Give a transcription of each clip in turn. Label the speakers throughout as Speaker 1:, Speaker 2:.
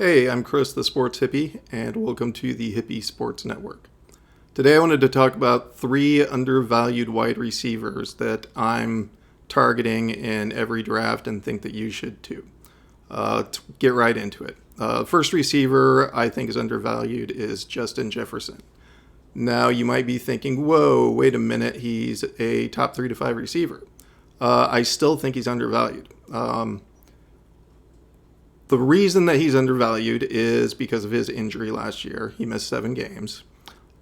Speaker 1: Hey, I'm Chris, the Sports Hippie, and welcome to the Hippie Sports Network. Today I wanted to talk about three undervalued wide receivers that I'm targeting in every draft and think that you should too. To get right into it. First receiver I think is undervalued is Justin Jefferson. Now you might be thinking, whoa, wait a minute, he's a top 3 to 5 receiver. I still think he's undervalued. The reason that he's undervalued is because of his injury last year. He missed 7 games.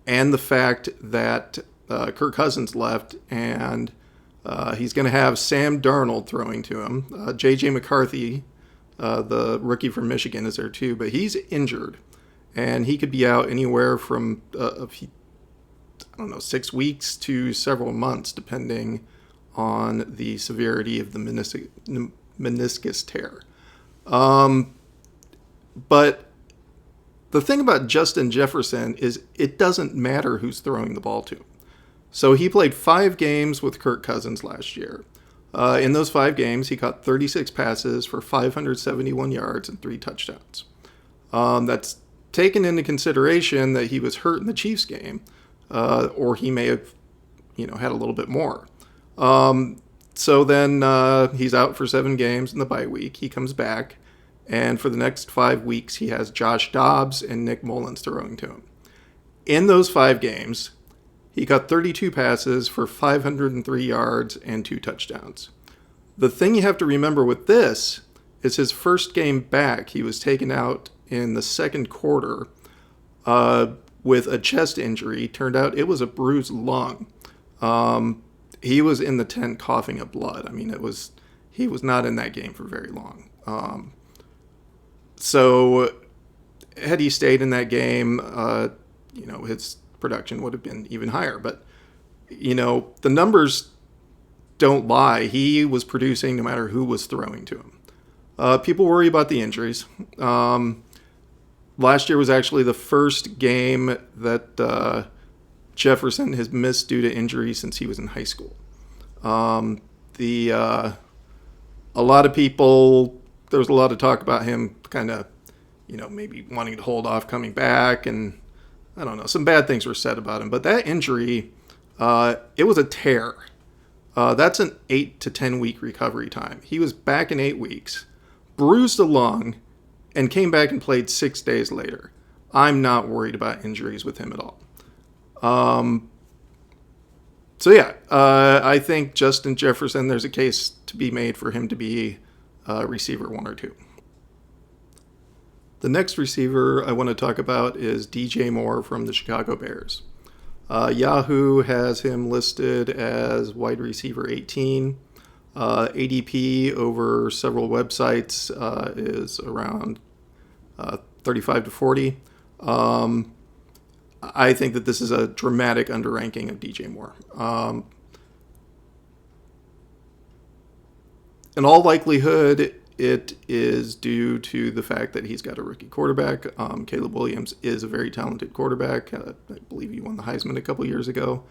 Speaker 1: And the fact that Kirk Cousins left and he's going to have Sam Darnold throwing to him. J.J. McCarthy, the rookie from Michigan, is there too, but he's injured. And he could be out anywhere from, 6 weeks to several months, depending on the severity of the meniscus tear. But the thing about Justin Jefferson is it doesn't matter who's throwing the ball to him. So he played 5 games with Kirk Cousins last year. In those 5 games, he caught 36 passes for 571 yards and 3 touchdowns. That's taken into consideration that he was hurt in the Chiefs game, or he may have, had a little bit more. So then he's out for 7 games in the bye week. He comes back, and for the next 5 weeks, he has Josh Dobbs and Nick Mullins throwing to him. In those 5 games, he caught 32 passes for 503 yards and 2 touchdowns. The thing you have to remember with this is his first game back, he was taken out in the second quarter with a chest injury. Turned out it was a bruised lung. He was in the tent coughing up blood. I mean, he was not in that game for very long. So had he stayed in that game, his production would have been even higher. But, the numbers don't lie. He was producing no matter who was throwing to him. People worry about the injuries. Last year was actually the first game that Jefferson has missed due to injury since he was in high school. A lot of people, there was a lot of talk about him kind of, maybe wanting to hold off coming back, and I don't know, some bad things were said about him. But that injury, it was a tear. That's an 8 to 10 week recovery time. He was back in 8 weeks, bruised a lung, and came back and played 6 days later. I'm not worried about injuries with him at all. I think Justin Jefferson, there's a case to be made for him to be receiver 1 or 2. The next receiver I want to talk about is DJ Moore from the Chicago Bears. Yahoo has him listed as wide receiver 18. ADP over several websites is around 35 to 40. I think that this is a dramatic underranking of DJ Moore. In all likelihood, it is due to the fact that he's got a rookie quarterback. Caleb Williams is a very talented quarterback. I believe he won the Heisman a couple years ago.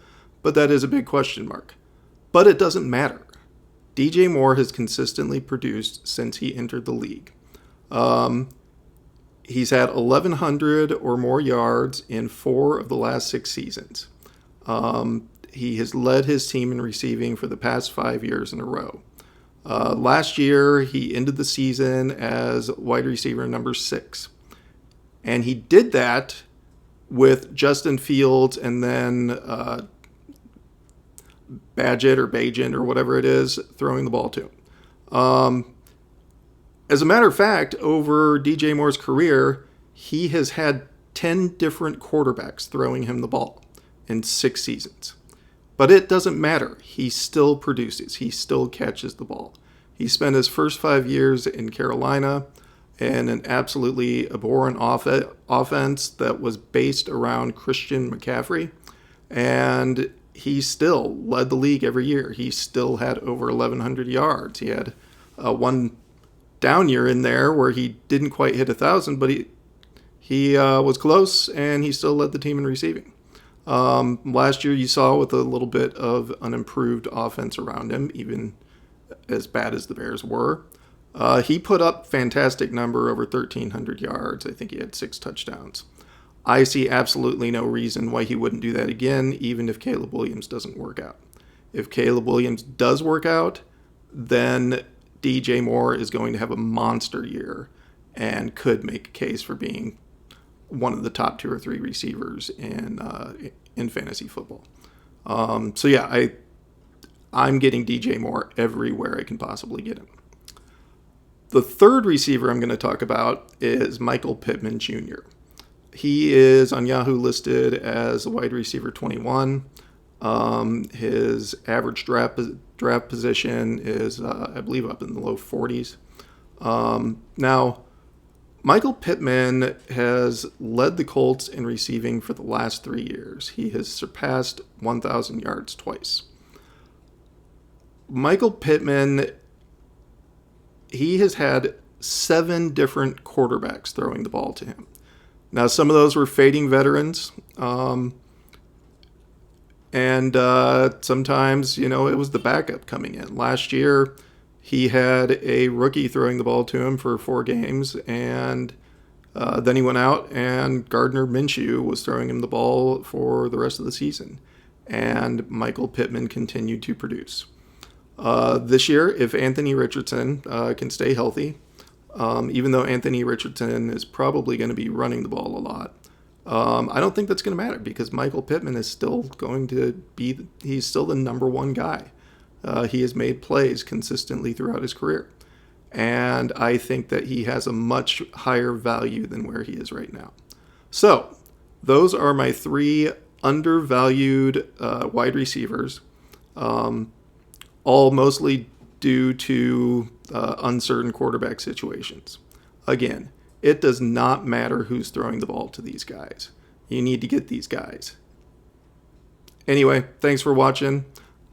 Speaker 1: But that is a big question mark. But it doesn't matter. DJ Moore has consistently produced since he entered the league. He's had 1,100 or more yards in 4 of the last 6 seasons. He has led his team in receiving for the past 5 years in a row. Last year, he ended the season as wide receiver number 6. And he did that with Justin Fields and then Bagent or whatever it is throwing the ball to him. As a matter of fact, over DJ Moore's career, he has had 10 different quarterbacks throwing him the ball in 6 seasons. But it doesn't matter. He still produces. He still catches the ball. He spent his first 5 years in Carolina in an absolutely abhorrent offense that was based around Christian McCaffrey. And he still led the league every year. He still had over 1,100 yards. He had one down year in there where he didn't quite hit 1,000, but he was close, and he still led the team in receiving. Last year you saw with a little bit of an improved offense around him, even as bad as the Bears were, He put up fantastic number, over 1,300 yards. I think he had 6 touchdowns. I see absolutely no reason why he wouldn't do that again, even if Caleb Williams doesn't work out. If Caleb Williams does work out, then DJ Moore is going to have a monster year and could make a case for being one of the top 2 or 3 receivers in fantasy football. So yeah, I'm getting DJ Moore everywhere I can possibly get him. The third receiver I'm going to talk about is Michael Pittman Jr. He is on Yahoo listed as a wide receiver 21. His average draft position is, I believe, up in the low 40s. Now, Michael Pittman has led the Colts in receiving for the last 3 years. He has surpassed 1,000 yards twice. Michael Pittman, he has had 7 different quarterbacks throwing the ball to him. Now, some of those were fading veterans, and sometimes, it was the backup coming in. Last year, he had a rookie throwing the ball to him for 4 games, and then he went out, and Gardner Minshew was throwing him the ball for the rest of the season. And Michael Pittman continued to produce. This year, if Anthony Richardson can stay healthy, even though Anthony Richardson is probably going to be running the ball a lot, I don't think that's going to matter because Michael Pittman is still going to he's still the number 1 guy. He has made plays consistently throughout his career. And I think that he has a much higher value than where he is right now. So, those are my 3 undervalued wide receivers, all mostly due to uncertain quarterback situations. Again, it does not matter who's throwing the ball to these guys. You need to get these guys. Anyway, thanks for watching.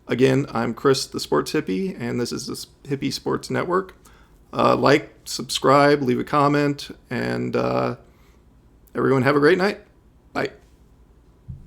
Speaker 1: Again, I'm Chris, the Sports Hippie, and this is the Hippie Sports Network. Like, subscribe, leave a comment, and everyone have a great night. Bye.